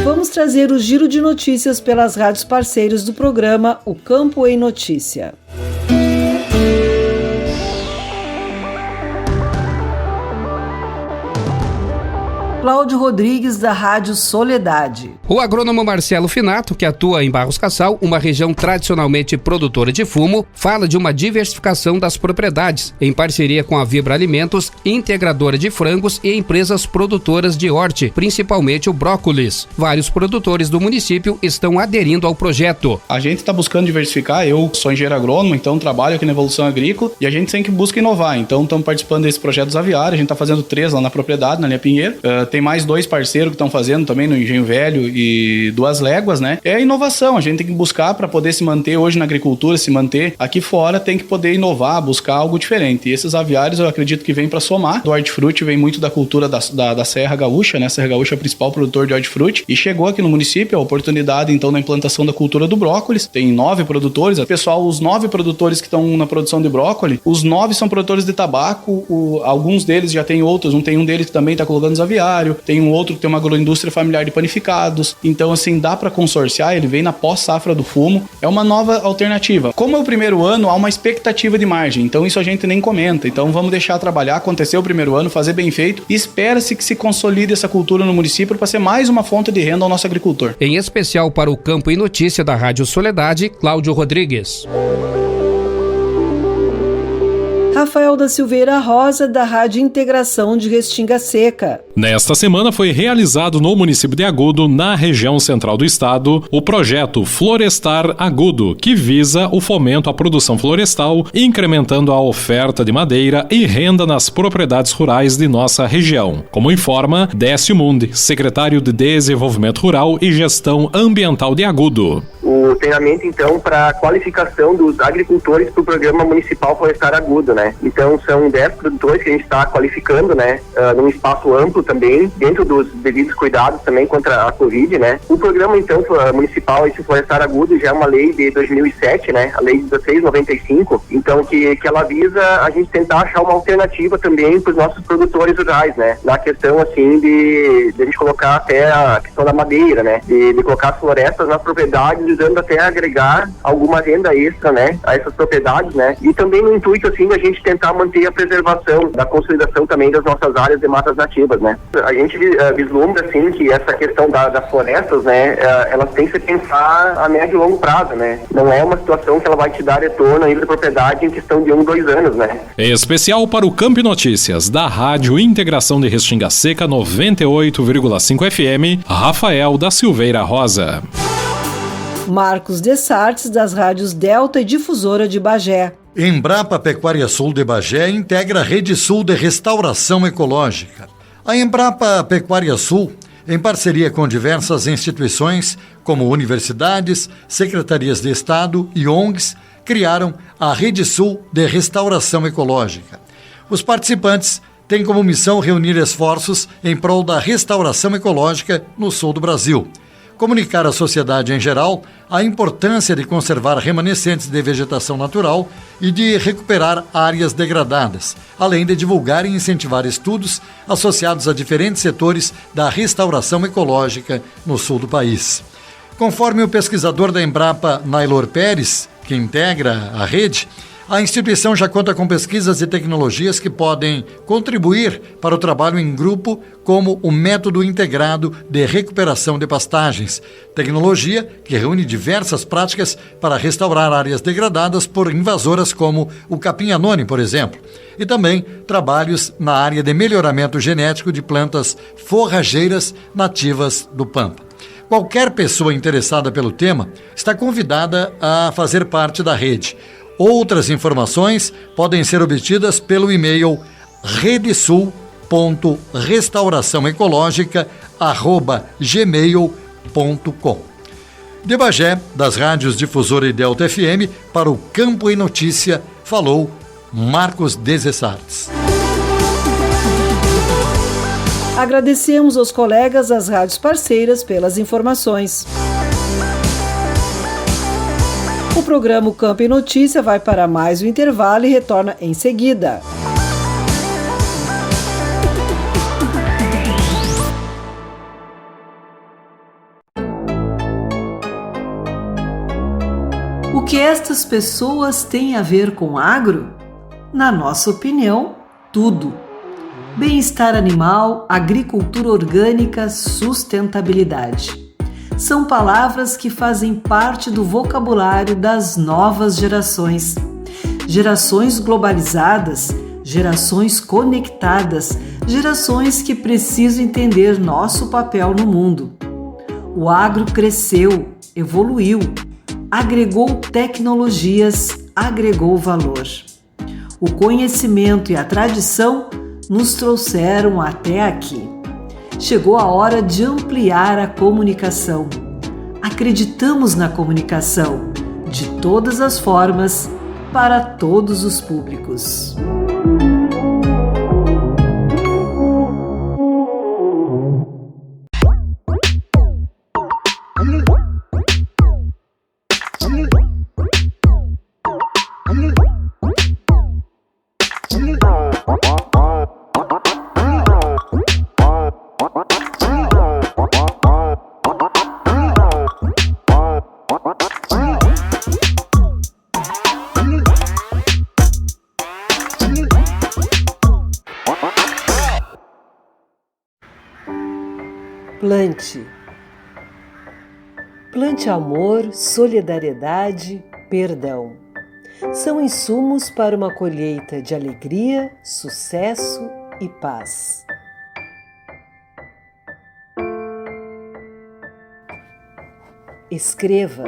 Vamos trazer o giro de notícias pelas rádios parceiros do programa O Campo em Notícia. Cláudio Rodrigues, da Rádio Soledade. O agrônomo Marcelo Finato, que atua em Barros Cassal, uma região tradicionalmente produtora de fumo, fala de uma diversificação das propriedades, em parceria com a Vibra Alimentos, integradora de frangos e empresas produtoras de horte, principalmente o brócolis. Vários produtores do município estão aderindo ao projeto. A gente está buscando diversificar, eu sou engenheiro agrônomo, então trabalho aqui na Evolução Agrícola, e a gente sempre busca inovar. Então estamos participando desse projeto dos aviários, a gente está fazendo 3 lá na propriedade, na linha Pinheiro. Tem mais 2 parceiros que estão fazendo também no Engenho Velho e 2 Léguas, né? É a inovação, a gente tem que buscar para poder se manter hoje na agricultura, se manter aqui fora, tem que poder inovar, buscar algo diferente. E esses aviários eu acredito que vem para somar. O hortifruti vem muito da cultura da Serra Gaúcha, né? A Serra Gaúcha é o principal produtor de hortifruti e chegou aqui no município a oportunidade então da implantação da cultura do brócolis. Tem 9 produtores. Pessoal, os 9 produtores que estão na produção de brócolis, os 9 são produtores de tabaco, alguns deles já tem outros, tem um deles que também está colocando os aviários. agropecuário, tem um outro que tem uma agroindústria familiar de panificados. Então, assim, dá para consorciar, ele vem na pós-safra do fumo, é uma nova alternativa. Como é o primeiro ano, há uma expectativa de margem, então isso a gente nem comenta. Então, vamos deixar trabalhar, acontecer o primeiro ano, fazer bem feito e espera-se que se consolide essa cultura no município para ser mais uma fonte de renda ao nosso agricultor. Em especial para o Campo e Notícia da Rádio Soledade, Cláudio Rodrigues. Rafael da Silveira Rosa, da Rádio Integração de Restinga Seca. Nesta semana foi realizado no município de Agudo, na região central do estado, o projeto Florestar Agudo, que visa o fomento à produção florestal, incrementando a oferta de madeira e renda nas propriedades rurais de nossa região, como informa Décio Mundi, secretário de Desenvolvimento Rural e Gestão Ambiental de Agudo. O treinamento, então, para a qualificação dos agricultores para o Programa Municipal Florestar Agudo, né? Então, são 10 produtores que a gente está qualificando, né? Num espaço amplo também, dentro dos devidos cuidados também contra a Covid, né? O programa, então, municipal, esse Florestar Agudo, já é uma lei de 2007, né? A lei 1695, então, que ela visa a gente tentar achar uma alternativa também para os nossos produtores rurais, né? Na questão, assim, de a gente colocar até a questão da madeira, né? De colocar as florestas nas propriedades, visando até agregar alguma renda extra, né? A essas propriedades, né? E também no intuito, assim, da gente tentar manter a preservação, da consolidação também das nossas áreas de matas nativas, né? A gente vislumbra, assim, que essa questão das florestas, né? Elas têm que se pensar a médio e longo prazo, né? Não é uma situação que ela vai te dar retorno aí da propriedade em questão de 1, 2 anos, né? Especial para o Campo e Notícias, da Rádio Integração de Restinga Seca 98,5 FM, Rafael da Silveira Rosa. Marcos Dessartes, das rádios Delta e Difusora de Bagé. Embrapa Pecuária Sul de Bagé integra a Rede Sul de Restauração Ecológica. A Embrapa Pecuária Sul, em parceria com diversas instituições, como universidades, secretarias de Estado e ONGs, criaram a Rede Sul de Restauração Ecológica. Os participantes têm como missão reunir esforços em prol da restauração ecológica no sul do Brasil, comunicar à sociedade em geral a importância de conservar remanescentes de vegetação natural e de recuperar áreas degradadas, além de divulgar e incentivar estudos associados a diferentes setores da restauração ecológica no sul do país. Conforme o pesquisador da Embrapa, Nailor Pérez, que integra a rede, a instituição já conta com pesquisas e tecnologias que podem contribuir para o trabalho em grupo, como o método integrado de recuperação de pastagens, tecnologia que reúne diversas práticas para restaurar áreas degradadas por invasoras como o capim-anone, por exemplo, e também trabalhos na área de melhoramento genético de plantas forrageiras nativas do Pampa. Qualquer pessoa interessada pelo tema está convidada a fazer parte da rede. Outras informações podem ser obtidas pelo e-mail redesul.restauraçãoecológica@gmail.com. De Bagé, das rádios Difusora e Delta FM, para o Campo e Notícia, falou Marcos Dessartes. Agradecemos aos colegas das rádios parceiras pelas informações. O programa Campo e Notícia vai para mais um intervalo e retorna em seguida. O que estas pessoas têm a ver com agro? Na nossa opinião, tudo. Bem-estar animal, agricultura orgânica, sustentabilidade. São palavras que fazem parte do vocabulário das novas gerações. Gerações globalizadas, gerações conectadas, gerações que precisam entender nosso papel no mundo. O agro cresceu, evoluiu, agregou tecnologias, agregou valor. O conhecimento e a tradição nos trouxeram até aqui. Chegou a hora de ampliar a comunicação. Acreditamos na comunicação, de todas as formas, para todos os públicos. Plante. Plante amor, solidariedade, perdão. São insumos para uma colheita de alegria, sucesso e paz. Escreva.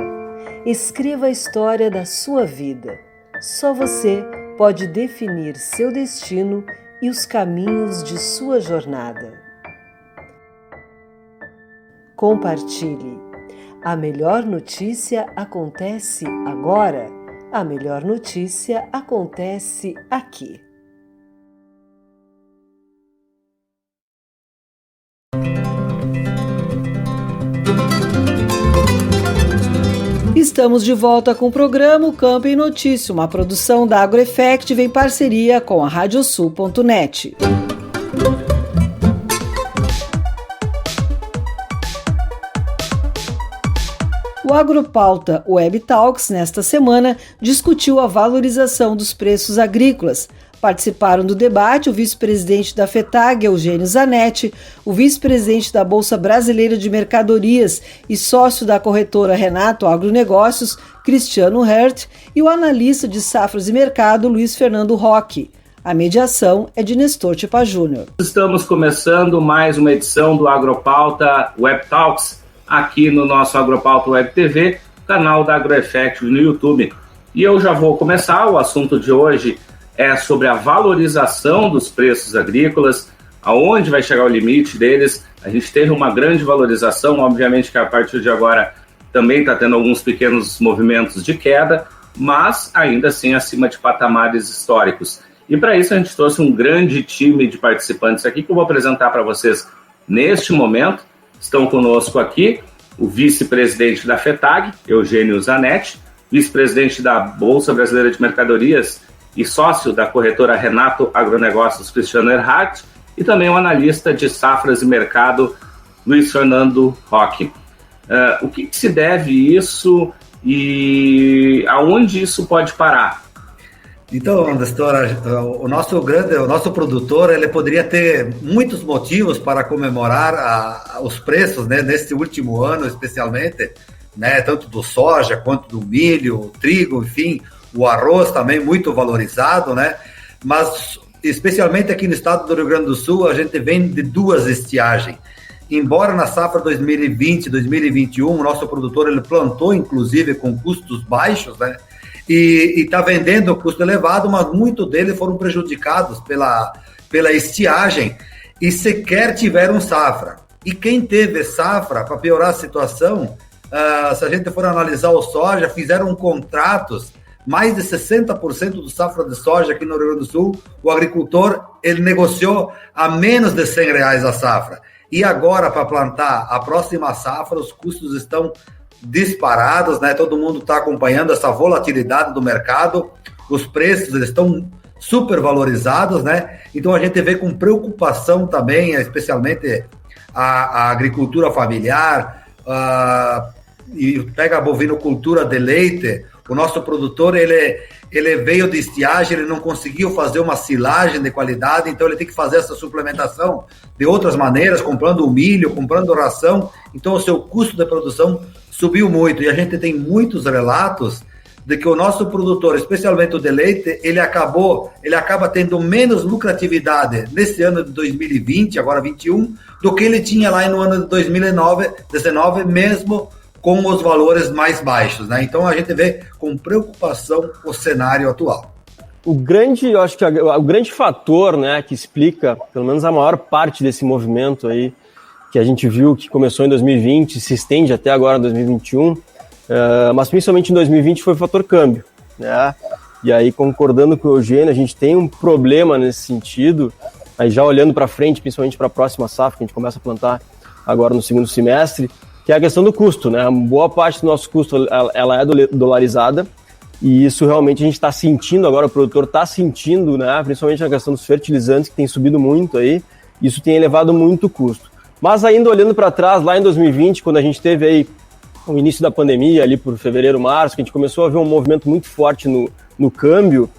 Escreva a história da sua vida. Só você pode definir seu destino e os caminhos de sua jornada. Compartilhe. A melhor notícia acontece agora. A melhor notícia acontece aqui. Estamos de volta com o programa O Campo em Notícia, uma produção da AgroEffective em parceria com a Radiosul.net. O Agropauta Web Talks, nesta semana, discutiu a valorização dos preços agrícolas. Participaram do debate o vice-presidente da FETAG, Eugênio Zanetti, o vice-presidente da Bolsa Brasileira de Mercadorias e sócio da corretora Renato Agronegócios, Cristiano Hert, e o analista de safras e mercado, Luiz Fernando Roque. A mediação é de Nestor Tipa Júnior. Estamos começando mais uma edição do Agropauta Web Talks, aqui no nosso Agropauta Web TV, canal da AgroEffective no YouTube. E eu já vou começar. O assunto de hoje é sobre a valorização dos preços agrícolas, aonde vai chegar o limite deles. A gente teve uma grande valorização, obviamente que a partir de agora também está tendo alguns pequenos movimentos de queda, mas ainda assim acima de patamares históricos. E para isso a gente trouxe um grande time de participantes aqui que eu vou apresentar para vocês neste momento. Estão conosco aqui o vice-presidente da FETAG, Eugênio Zanetti, vice-presidente da Bolsa Brasileira de Mercadorias e sócio da corretora Renato Agronegócios, Cristiano Erhardt, e também o analista de safras e mercado, Luiz Fernando Roque. O que se deve isso e aonde isso pode parar? Então, Nestor, o nosso produtor, ele poderia ter muitos motivos para comemorar os preços, né, nesse último ano, especialmente, né, tanto do soja quanto do milho, o trigo, enfim, o arroz também muito valorizado, né? Mas, especialmente aqui no estado do Rio Grande do Sul, a gente vem de duas estiagens. Embora na safra 2020, 2021, o nosso produtor ele plantou, inclusive, com custos baixos, né? E está vendendo custo elevado, mas muitos deles foram prejudicados pela estiagem e sequer tiveram safra. E quem teve safra, para piorar a situação, se a gente for analisar o soja, fizeram contratos, mais de 60% do safra de soja aqui no Rio Grande do Sul, o agricultor ele negociou a menos de R$100 a safra. E agora, para plantar a próxima safra, os custos estão disparados, né? Todo mundo está acompanhando essa volatilidade do mercado, os preços eles estão super valorizados, né? Então a gente vê com preocupação também, especialmente a agricultura familiar, e pega a bovinocultura de leite. O nosso produtor ele veio de estiagem, ele não conseguiu fazer uma silagem de qualidade, então ele tem que fazer essa suplementação de outras maneiras, comprando milho, comprando ração, então o seu custo de produção subiu muito, e a gente tem muitos relatos de que o nosso produtor, especialmente o de leite, ele acaba tendo menos lucratividade nesse ano de 2020, agora 21, do que ele tinha lá no ano de 2019, mesmo com os valores mais baixos, né? Então a gente vê com preocupação o cenário atual. Eu acho que o grande fator, né, que explica, pelo menos a maior parte desse movimento aí, que a gente viu que começou em 2020, se estende até agora em 2021, mas principalmente em 2020 foi o fator câmbio, né? E aí, concordando com o Eugênio, a gente tem um problema nesse sentido, aí já olhando para frente, principalmente para a próxima safra, que a gente começa a plantar agora no segundo semestre, que é a questão do custo, né? Boa parte do nosso custo ela é dolarizada, e isso realmente a gente está sentindo agora, o produtor está sentindo, né? Principalmente na questão dos fertilizantes, que tem subido muito aí, isso tem elevado muito o custo. Mas ainda olhando para trás, lá em 2020, quando a gente teve aí o início da pandemia, ali por fevereiro, março, que a gente começou a ver um movimento muito forte no câmbio,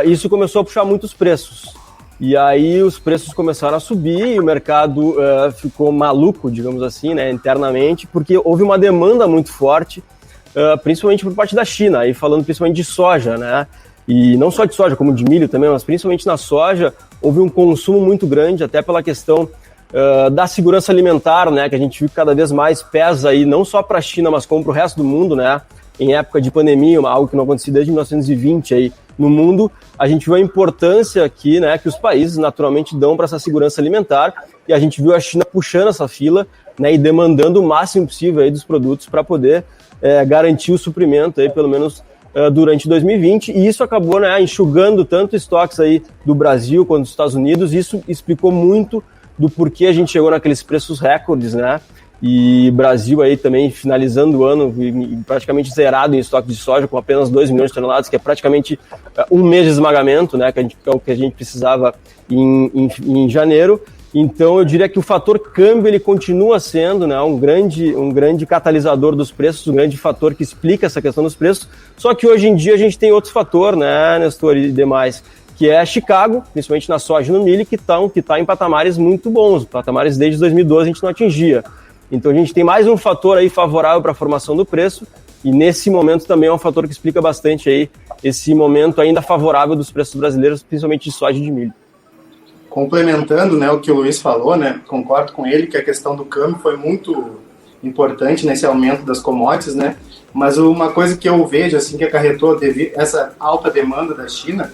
isso começou a puxar muitos preços. E aí os preços começaram a subir e o mercado ficou maluco, digamos assim, né, internamente, porque houve uma demanda muito forte, principalmente por parte da China, aí falando principalmente de soja, né, e não só de soja, como de milho também, mas principalmente na soja, houve um consumo muito grande, até pela questão da segurança alimentar, né, que a gente viu que cada vez mais pesa aí, não só para a China, mas como para o resto do mundo, né, em época de pandemia, algo que não acontecia desde 1920 aí no mundo, a gente viu a importância aqui, né, que os países naturalmente dão para essa segurança alimentar, e a gente viu a China puxando essa fila, né, e demandando o máximo possível aí dos produtos para poder garantir o suprimento aí, pelo menos durante 2020, e isso acabou, né, enxugando tanto estoques aí do Brasil quanto dos Estados Unidos. Isso explicou muito do porquê a gente chegou naqueles preços recordes, né, e Brasil aí também finalizando o ano praticamente zerado em estoque de soja, com apenas 2 milhões de toneladas, que é praticamente um mês de esmagamento, né, que é o que a gente precisava em janeiro. Então eu diria que o fator câmbio ele continua sendo, né, um grande catalisador dos preços, um grande fator que explica essa questão dos preços, só que hoje em dia a gente tem outro fator, né, Nestor e demais, que é Chicago, principalmente na soja e no milho, que está em patamares muito bons, patamares desde 2012 a gente não atingia. Então a gente tem mais um fator aí favorável para a formação do preço, e nesse momento também é um fator que explica bastante aí esse momento ainda favorável dos preços brasileiros, principalmente de soja e de milho. Complementando, né, o que o Luiz falou, né, concordo com ele que a questão do câmbio foi muito importante nesse aumento das commodities, né, mas uma coisa que eu vejo assim que acarretou devido essa alta demanda da China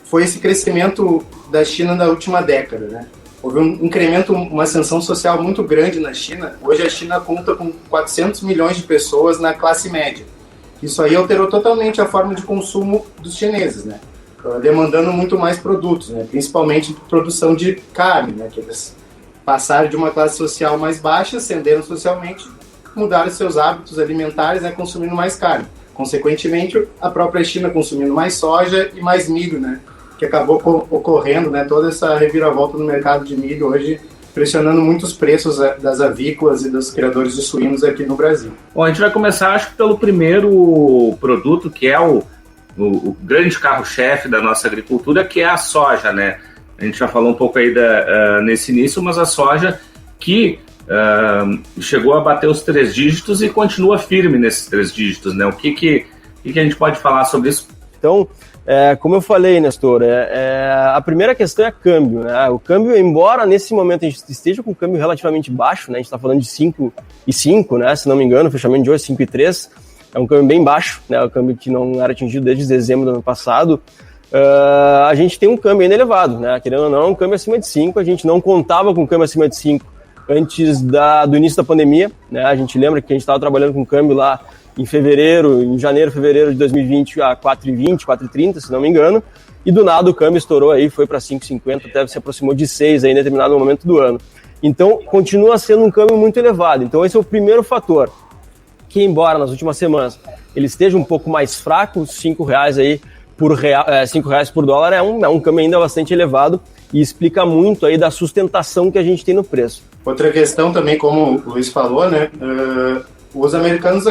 foi esse crescimento da China na última década, né. Houve um incremento, uma ascensão social muito grande na China. Hoje a China conta com 400 milhões de pessoas na classe média. Isso aí alterou totalmente a forma de consumo dos chineses, né? Demandando muito mais produtos, né? Principalmente produção de carne, né? Que eles passaram de uma classe social mais baixa, ascenderam socialmente, mudaram seus hábitos alimentares, né? Consumindo mais carne. Consequentemente, a própria China consumindo mais soja e mais milho, né? Que acabou ocorrendo, né, toda essa reviravolta no mercado de milho hoje, pressionando muito os preços das avícolas e dos criadores de suínos aqui no Brasil. Bom, a gente vai começar, acho que pelo primeiro produto, que é o grande carro-chefe da nossa agricultura, que é a soja, né? A gente já falou um pouco aí nesse início, mas a soja que chegou a bater os 3 dígitos e continua firme nesses 3 dígitos, né? O que a gente pode falar sobre isso? Então, como eu falei, Nestor, a primeira questão é câmbio, né? O câmbio, embora nesse momento a gente esteja com um câmbio relativamente baixo, né? A gente está falando de 5,5, né? Se não me engano, o fechamento de hoje é 5,3, é um câmbio bem baixo, né? O câmbio que não era atingido desde dezembro do ano passado. A gente tem um câmbio ainda elevado, né? Querendo ou não, um câmbio acima de 5, a gente não contava com um câmbio acima de 5 antes do início da pandemia, né? A gente lembra que a gente estava trabalhando com um câmbio lá em janeiro, fevereiro de 2020 a 4,20, 4,30, se não me engano, e do nada o câmbio estourou aí, foi para 5,50, até se aproximou de 6 aí em determinado momento do ano. Então, continua sendo um câmbio muito elevado. Então, esse é o primeiro fator, que embora nas últimas semanas ele esteja um pouco mais fraco, R$5 aí R$5 por dólar é um câmbio ainda bastante elevado e explica muito aí da sustentação que a gente tem no preço. Outra questão também, como o Luiz falou, né, os americanos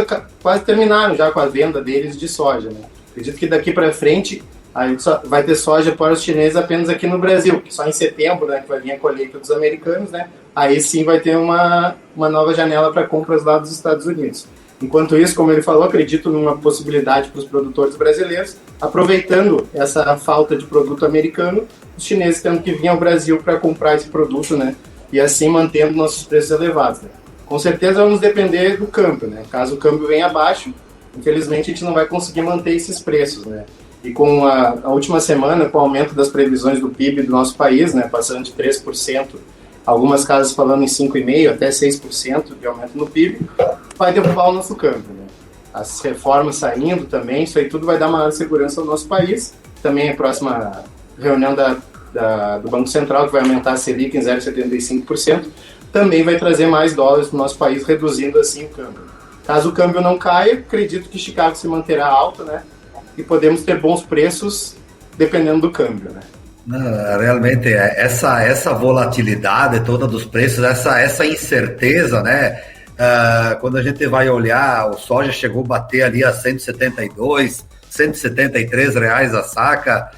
quase terminaram já com a venda deles de soja, né? Acredito que daqui para frente a gente só vai ter soja para os chineses apenas aqui no Brasil, que só em setembro, né, que vai vir a colheita dos americanos, né? Aí sim vai ter uma nova janela para compras lá dos Estados Unidos. Enquanto isso, como ele falou, acredito numa possibilidade para os produtores brasileiros, aproveitando essa falta de produto americano, os chineses tendo que vir ao Brasil para comprar esse produto, né? E assim mantendo nossos preços elevados, né? Com certeza vamos depender do câmbio, né? Caso o câmbio venha abaixo, infelizmente a gente não vai conseguir manter esses preços, né? E com a última semana, com o aumento das previsões do PIB do nosso país, né, passando de 3%, algumas casas falando em 5,5% até 6% de aumento no PIB, vai derrubar o nosso câmbio, né? As reformas saindo também, isso aí tudo vai dar maior segurança ao nosso país. Também a próxima reunião do Banco Central, que vai aumentar a Selic em 0,75%, também vai trazer mais dólares para o nosso país, reduzindo assim o câmbio. Caso o câmbio não caia, acredito que Chicago se manterá alto, né? E podemos ter bons preços dependendo do câmbio, né? Não, realmente, essa volatilidade toda dos preços, essa incerteza, né? Quando a gente vai olhar, o soja chegou a bater ali a 172, 173 reais a saca.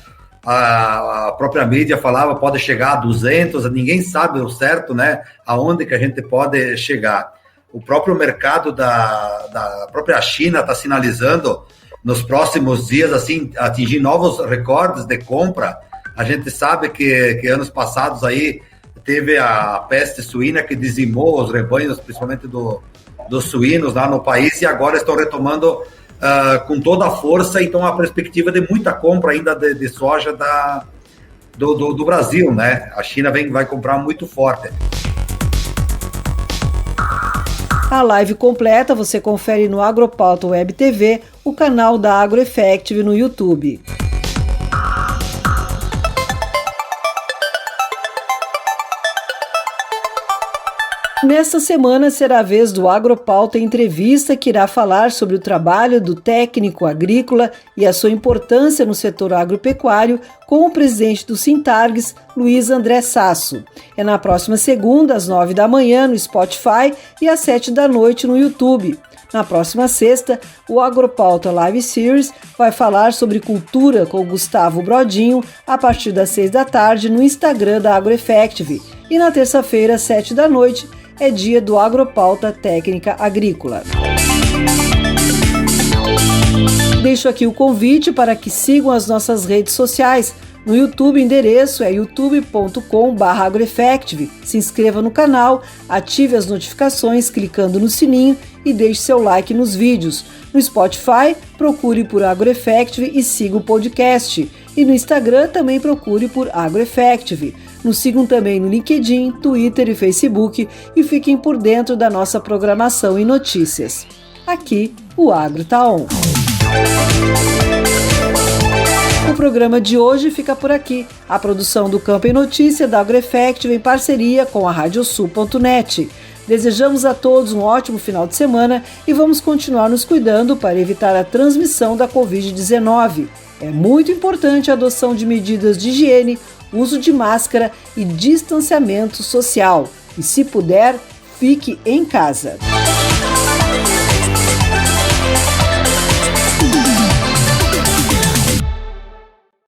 a própria mídia falava pode chegar a 200, ninguém sabe o certo, né, aonde que a gente pode chegar. O próprio mercado da própria China está sinalizando nos próximos dias assim atingir novos recordes de compra. A gente sabe que anos passados aí teve a peste suína que dizimou os rebanhos, principalmente dos suínos lá no país, e agora estão retomando com toda a força. Então a perspectiva de muita compra ainda de soja do Brasil, né? A China vai comprar muito forte. A live completa você confere no Agropauta Web TV, o canal da AgroEffective no YouTube. Nesta semana será a vez do Agropauta Entrevista, que irá falar sobre o trabalho do técnico agrícola e a sua importância no setor agropecuário com o presidente do Sintargues, Luiz André Sasso. É na próxima segunda, às 9 da manhã, no Spotify e às 7 da noite no YouTube. Na próxima sexta, o Agropauta Live Series vai falar sobre cultura com o Gustavo Brodinho a partir das 6 da tarde no Instagram da AgroEffective. E na terça-feira, às 7 da noite, é dia do Agropauta Técnica Agrícola. Deixo aqui o convite para que sigam as nossas redes sociais. No YouTube, o endereço é youtube.com/agroeffective. Se inscreva no canal, ative as notificações clicando no sininho e deixe seu like nos vídeos. No Spotify, procure por AgroEffective e siga o podcast. E no Instagram também procure por AgroEffective. Nos sigam também no LinkedIn, Twitter e Facebook e fiquem por dentro da nossa programação e notícias. Aqui, o Agro tá on. O programa de hoje fica por aqui. A produção do Campo em Notícia da AgroEffective em parceria com a Radiosul.net. Desejamos a todos um ótimo final de semana e vamos continuar nos cuidando para evitar a transmissão da Covid-19. É muito importante a adoção de medidas de higiene, uso de máscara e distanciamento social. E se puder, fique em casa.